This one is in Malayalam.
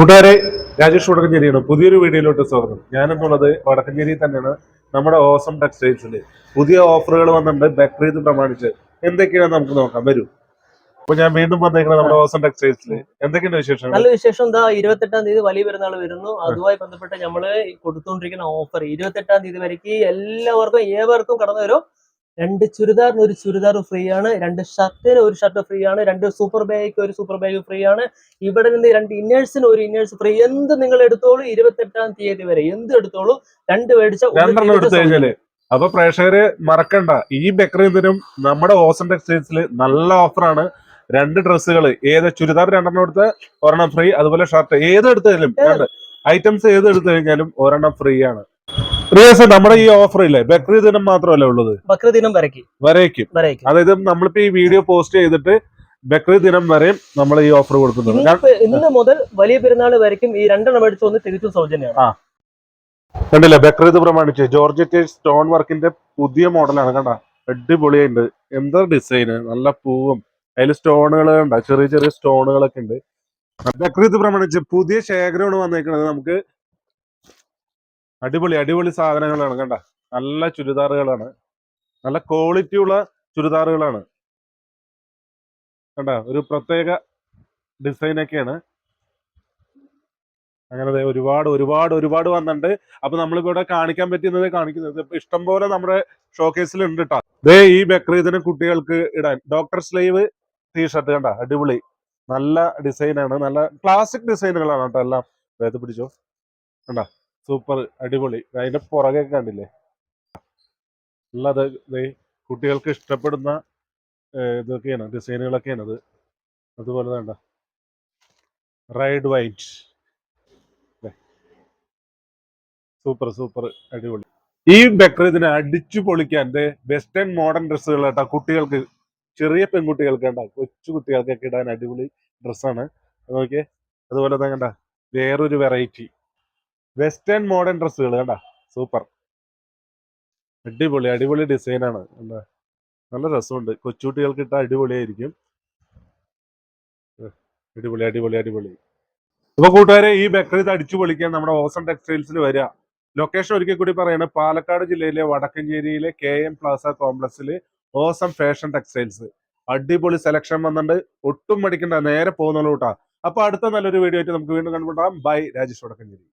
കൂട്ടുകാരെ, രാജേഷ് വടക്കഞ്ചേരിയാണ്. പുതിയൊരു വീഡിയോയിലോട്ട് സ്വാഗതം. ഞാനെന്നുള്ളത് വടക്കഞ്ചേരി തന്നെയാണ്. നമ്മുടെ ഓസം ടെക്സ്റ്റൈൽസിൽ പുതിയ ഓഫറുകൾ വന്നിട്ടുണ്ട്. ബക്രീദ് പ്രമാണിച്ച് എന്തൊക്കെയാണ് നമുക്ക് നോക്കാം. വരൂ. അപ്പൊ ഞാൻ വീണ്ടും വന്നേക്കുന്നത് നമ്മുടെ ഓസം ടെക്സ്റ്റൈൽസിൽ. എന്തൊക്കെയാണ് വിശേഷം? നല്ല വിശേഷം. എന്താ 28-ാം തീയതി വലിയ പെരുന്നാൾ വരുന്നു. അതുമായി ബന്ധപ്പെട്ട് നമ്മള് കൊടുത്തുകൊണ്ടിരിക്കുന്ന ഓഫർ 28-ാം തീയതി വരയ്ക്ക് ഏവർക്കും കടന്നു വരും. 2 ചുരിദാറിന് 1 ചുരിദാർ ഫ്രീ ആണ്, 2 ഷർട്ടിന് 1 ഷർട്ട് ഫ്രീ ആണ്, 2 സൂപ്പർ ബാഗിക്ക് 1 സൂപ്പർ ബാഗ് ഫ്രീ ആണ്. ഇവിടെ നിന്ന് 2 ഇന്നേഴ്സിന് 1 ഇന്നേഴ്സ് ഫ്രീ. എന്ത് നിങ്ങൾ എടുത്തോളൂ, 28-ാം തീയതി വരെ എന്ത് എടുത്തോളൂ. 2 മേടിച്ച. അപ്പൊ പ്രേക്ഷകര് മറക്കണ്ട, ഈ ബക്രീദിനും നമ്മുടെ ഓസം ടെക്സ്റ്റൈൽസിൽ നല്ല ഓഫറാണ്. 2 ഡ്രസ്സുകൾ, ഏത് ചുരിദാർ 2 എടുത്ത് 1 ഫ്രീ, അതുപോലെ ഷർട്ട് ഏത് എടുത്താലും ഐറ്റംസ് ഏത് എടുത്തു കഴിഞ്ഞാലും 1 ഫ്രീ ആണ്. റിയാസ്, നമ്മുടെ ഈ ഓഫർ ഇല്ലേ ബക്രീദ് ദിനം മാത്രമല്ല ഉള്ളത്, ബക്രീദ് ദിനം വരേക്കും. അതായത് നമ്മളിപ്പോ ഈ വീഡിയോ പോസ്റ്റ് ചെയ്തിട്ട് ബക്രീദ് ദിനം വരെ നമ്മൾ ഈ ഓഫർ കൊടുക്കുന്നുണ്ട്. ഇന്ന് മുതൽ വലിയ പെരുന്നാൾ വരയ്ക്കും ഈ 2 മേടിച്ച് ഒന്ന് തികച്ചും സൗജന്യമാണ്. കണ്ടില്ലേ, ബക്രീദ് പ്രമാണിച്ച് ജോർജറ്റ് സ്റ്റോൺ വർക്കിന്റെ പുതിയ മോഡലാണ്. കണ്ട, അടിപൊളിയുണ്ട്. എന്താ ഡിസൈന്, നല്ല പൂവും അതിൽ സ്റ്റോണുകൾ ഉണ്ട്, ചെറിയ ചെറിയ സ്റ്റോണുകളൊക്കെ ഉണ്ട്. ബക്രീദ് പ്രമാണിച്ച് പുതിയ ശേഖരമാണ് വന്നേക്കുന്നത്. നമുക്ക് അടിപൊളി സാധനങ്ങളാണ്. കണ്ട, നല്ല ചുരിദാറുകളാണ്, നല്ല ക്വാളിറ്റി ഉള്ള ചുരിദാറുകളാണ്. കണ്ട, ഒരു പ്രത്യേക ഡിസൈനൊക്കെയാണ്. അങ്ങനെ ഒരുപാട് വന്നിട്ടുണ്ട്. അപ്പൊ നമ്മളിപ്പോ ഇവിടെ കാണിക്കുന്നത് ഇഷ്ടം പോലെ നമ്മുടെ ഷോക്കേസിൽ ഉണ്ട് കേട്ടോ. ഈ ബക്രീദിന് കുട്ടികൾക്ക് ഇടാൻ ഡോക്ടർ സ്ലീവ് ടീഷർട്ട്. കണ്ട, അടിപൊളി, നല്ല ഡിസൈനാണ്, നല്ല ക്ലാസിക് ഡിസൈനുകളാണ് കേട്ടോ എല്ലാം. വേദ പിടിച്ചോ, കണ്ട, സൂപ്പർ അടിപൊളി. അതിന്റെ പുറകെ കണ്ടില്ലേ, ഉള്ളത് കുട്ടികൾക്ക് ഇഷ്ടപ്പെടുന്ന ഇതൊക്കെയാണ്, ഡിസൈനുകളൊക്കെയാണ് അത്. അതുപോലെ വേണ്ട റൈഡ് വൈറ്റ്, സൂപ്പർ അടിപൊളി. ഈ ബക്രീദിനെ അടിച്ചു പൊളിക്കാൻ വെസ്റ്റേൺ മോഡേൺ ഡ്രസ്സുകൾ കേട്ടോ. കുട്ടികൾക്ക്, ചെറിയ പെൺകുട്ടികൾക്ക് കണ്ട, കൊച്ചു കുട്ടികൾക്കൊക്കെ ഇടാൻ അടിപൊളി ഡ്രസ്സാണ്. നോക്കിയേ, അതുപോലെ തന്നെ കണ്ട വേറൊരു വെറൈറ്റി വെസ്റ്റേൺ മോഡേൺ ഡ്രസ്സുകൾ കണ്ട, സൂപ്പർ അടിപൊളി ഡിസൈനാണ്. എന്താ, നല്ല രസമുണ്ട്. കൊച്ചുകുട്ടികൾക്ക് ഇട്ട അടിപൊളിയായിരിക്കും. അടിപൊളി. അപ്പൊ കൂട്ടുകാരെ, ഈ ബക്രീദ് അടിച്ചു പൊളിക്കാൻ നമ്മുടെ ഓസം ടെക്സ്റ്റൈൽസിൽ വരിക. ലൊക്കേഷൻ ഒരിക്കൽ കൂടി പറയാണ്, പാലക്കാട് ജില്ലയിലെ വടക്കഞ്ചേരിയിലെ KM പ്ലാസ കോംപ്ലക്സിൽ ഓസം ഫാഷൻ ടെക്സ്റ്റൈൽസ്. അടിപൊളി സെലക്ഷൻ വന്നിട്ടുണ്ട്, ഒട്ടും മടിക്കണ്ട, നേരെ പോകുന്നുള്ളൂ കേട്ടോ. അപ്പൊ അടുത്ത നല്ലൊരു വീഡിയോ ആയിട്ട് നമുക്ക് വീണ്ടും കണ്ടുമുട്ടാം. ബൈ, രാജേഷ് വടക്കഞ്ചേരി.